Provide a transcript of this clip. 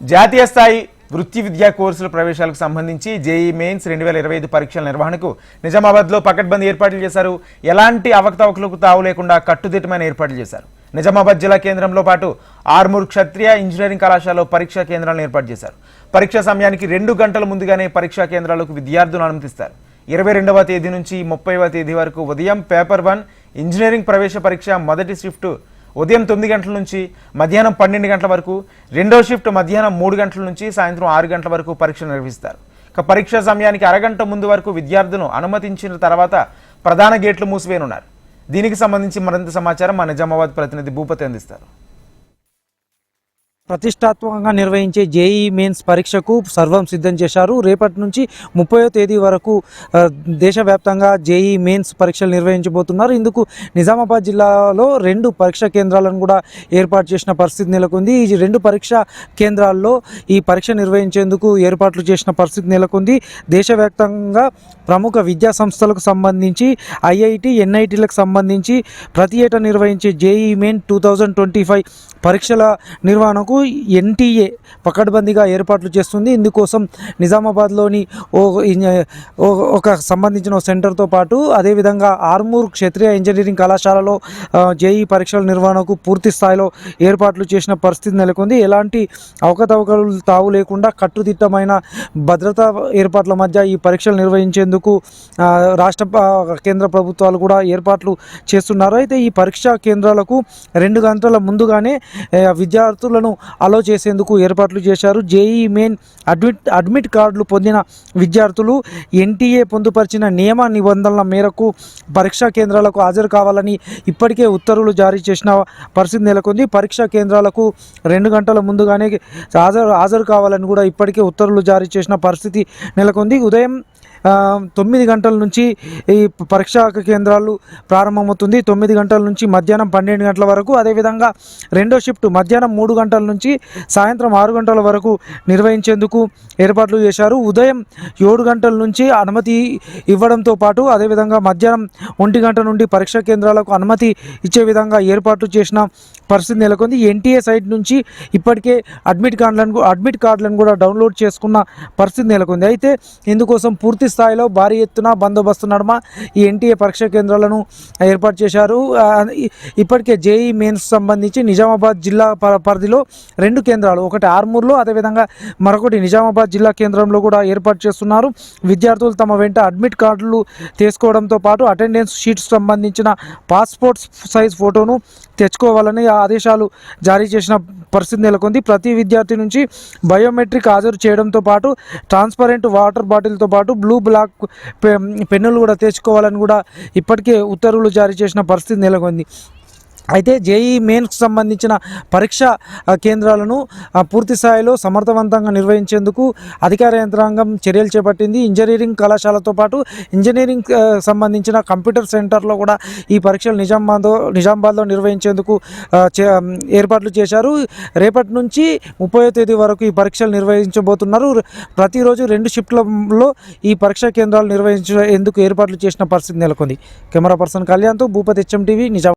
జాతీయ స్థాయి వృత్తి విద్యా కోర్సుల ప్రవేశాలకు సంబంధించి జేఈ మెయిన్స్ 2025 పరీక్షల నిర్వహణకు నిజామాబాద్లో పకడ్బందీ ఏర్పాట్లు చేశారు. ఎలాంటి అవకతవకలకు తావు లేకుండా కట్టుదిట్టమైన ఏర్పాట్లు చేశారు. నిజామాబాద్ జిల్లా కేంద్రంలో పాటు ఆర్మూర్ క్షత్రియ ఇంజనీరింగ్ కళాశాలలో పరీక్షా కేంద్రాలను ఏర్పాటు చేశారు. పరీక్షా సమయానికి 2 గంటల ముందుగానే పరీక్షా కేంద్రాలకు విద్యార్థులను అనుమతిస్తారు. 22వ తేదీ నుంచి 30వ తేదీ వరకు ఉదయం పేపర్ 1 ఇంజనీరింగ్ ప్రవేశ పరీక్ష మొదటి షిఫ్ట్ ఉదయం 9 గంటల నుంచి మధ్యాహ్నం 12 గంటల వరకు, రెండో షిఫ్ట్ మధ్యాహ్నం 3 గంటల నుంచి సాయంత్రం 6 గంటల వరకు పరీక్ష నిర్వహిస్తారు. పరీక్ష సమయానికి అరగంట ముందు వరకు విద్యార్థులను అనుమతించిన తర్వాత ప్రధాన గేట్లు మూసివేయనున్నారు. దీనికి సంబంధించి మరింత సమాచారం మా నిజామాబాద్ ప్రతినిధి భూపతి అందిస్తారు. ప్రతిష్టాత్మకంగా నిర్వహించే జేఈ మెయిన్స్ పరీక్షకు సర్వం సిద్ధం చేశారు. రేపటి నుంచి 30వ తేదీ వరకు దేశవ్యాప్తంగా జేఈ మెయిన్స్ పరీక్షలు నిర్వహించబోతున్నారు. ఇందుకు నిజామాబాద్ జిల్లాలో 2 పరీక్షా కేంద్రాలను కూడా ఏర్పాటు చేసిన పరిస్థితి నెలకొంది. ఈ 2 పరీక్షా కేంద్రాల్లో ఈ పరీక్ష నిర్వహించేందుకు ఏర్పాట్లు చేసిన పరిస్థితి నెలకొంది. దేశవ్యాప్తంగా ప్రముఖ విద్యా సంస్థలకు సంబంధించి ఐఐటి, ఎన్ఐటీలకు సంబంధించి ప్రతి ఏటా నిర్వహించే జేఈ మెయిన్ 2025 పరీక్షల నిర్వహణకు ఎన్టీఏ పకడ్బందీగా ఏర్పాట్లు చేస్తుంది. ఇందుకోసం నిజామాబాద్లోని ఒక సంబంధించిన సెంటర్తో పాటు అదేవిధంగా ఆర్మూర్ క్షత్రియ ఇంజనీరింగ్ కళాశాలలో జేఈ పరీక్షల నిర్వహణకు పూర్తి స్థాయిలో ఏర్పాట్లు చేసిన పరిస్థితి నెలకొంది. ఎలాంటి అవకతవకలు తావు లేకుండా కట్టుదిట్టమైన భద్రతా ఏర్పాట్ల మధ్య ఈ పరీక్షలు నిర్వహించేందుకు రాష్ట్ర కేంద్ర ప్రభుత్వాలు కూడా ఏర్పాట్లు చేస్తున్నారు. అయితే ఈ పరీక్షా కేంద్రాలకు 2 గంటల ముందుగానే విద్యార్థులను అలో చేసేందుకు ఏర్పాట్లు చేశారు. జేఈ మెయిన్ అడ్మిట్ కార్డులు పొందిన విద్యార్థులు ఎన్టీఏ పొందుపరిచిన నియమ నిబంధనల మేరకు పరీక్షా కేంద్రాలకు హాజరు కావాలని ఇప్పటికే ఉత్తర్వులు జారీ చేసిన పరిస్థితి నెలకొంది. పరీక్షా కేంద్రాలకు 2 గంటల ముందుగానే హాజరు కావాలని కూడా ఇప్పటికే ఉత్తర్వులు జారీ చేసిన పరిస్థితి నెలకొంది. ఉదయం 9 గంటల నుంచి ఈ పరీక్షా కేంద్రాలు ప్రారంభమవుతుంది. 9 గంటల నుంచి మధ్యాహ్నం 12 గంటల వరకు, అదేవిధంగా రెండో షిఫ్ట్ మధ్యాహ్నం 3 గంటల నుంచి సాయంత్రం 6 గంటల వరకు నిర్వహించేందుకు ఏర్పాట్లు చేశారు. ఉదయం 7 గంటల నుంచి అనుమతి ఇవ్వడంతో పాటు అదేవిధంగా మధ్యాహ్నం 1 గంట నుండి పరీక్షా కేంద్రాలకు అనుమతి ఇచ్చే విధంగా ఏర్పాట్లు చేసిన పరిస్థితి నెలకొంది. ఎన్టీఏ సైట్ నుంచి ఇప్పటికే అడ్మిట్ కార్డులను కూడా డౌన్లోడ్ చేసుకున్న పరిస్థితి నెలకొంది. అయితే ఇందుకోసం పూర్తి స్థాయిలో భారీ ఎత్తున బందోబస్తు నడుమ ఈ ఎన్టీఏ పరీక్షా కేంద్రాలను ఏర్పాటు చేశారు. ఇప్పటికే జేఈ మెయిన్స్ సంబంధించి నిజామాబాద్ జిల్లా పరిధిలో 2 కేంద్రాలు, ఒకటి ఆర్మూర్లో అదేవిధంగా మరొకటి నిజామాబాద్ జిల్లా కేంద్రంలో కూడా ఏర్పాటు చేస్తున్నారు. విద్యార్థులు తమ వెంట అడ్మిట్ కార్డులు తీసుకోవడంతో పాటు అటెండెన్స్ షీట్స్ సంబంధించిన పాస్పోర్ట్ సైజ్ ఫోటోను తెచ్చుకోవాలని ఆదేశాలు జారీ చేసిన పరిస్థితి నెలకొంది. ప్రతి విద్యార్థి నుంచి బయోమెట్రిక్ హాజరు చేయడంతో పాటు ట్రాన్స్పరెంట్ వాటర్ బాటిల్తో పాటు బ్లూ బ్లాక్ పెన్నులు కూడా తెచ్చుకోవాలని కూడా ఇప్పటికే ఉత్తర్వులు జారీ చేసిన పరిస్థితి నెలకొంది. అయితే జేఈ మెయిన్స్కి సంబంధించిన పరీక్షా కేంద్రాలను పూర్తి స్థాయిలో సమర్థవంతంగా నిర్వహించేందుకు అధికార యంత్రాంగం చర్యలు చేపట్టింది. ఇంజనీరింగ్ కళాశాలతో పాటు ఇంజనీరింగ్ సంబంధించిన కంప్యూటర్ సెంటర్లో కూడా ఈ పరీక్షలు నిజామాబాద్లో నిర్వహించేందుకు ఏర్పాట్లు చేశారు. రేపటి నుంచి 30వ తేదీ వరకు ఈ పరీక్షలు నిర్వహించబోతున్నారు. ప్రతిరోజు 2 షిఫ్ట్లలో ఈ పరీక్షా కేంద్రాలు నిర్వహించేందుకు ఏర్పాట్లు చేసిన పరిస్థితి నెలకొంది. కెమెరా పర్సన్ కళ్యాణ్తో భూపతి, HM టీవీ, నిజామాబాద్.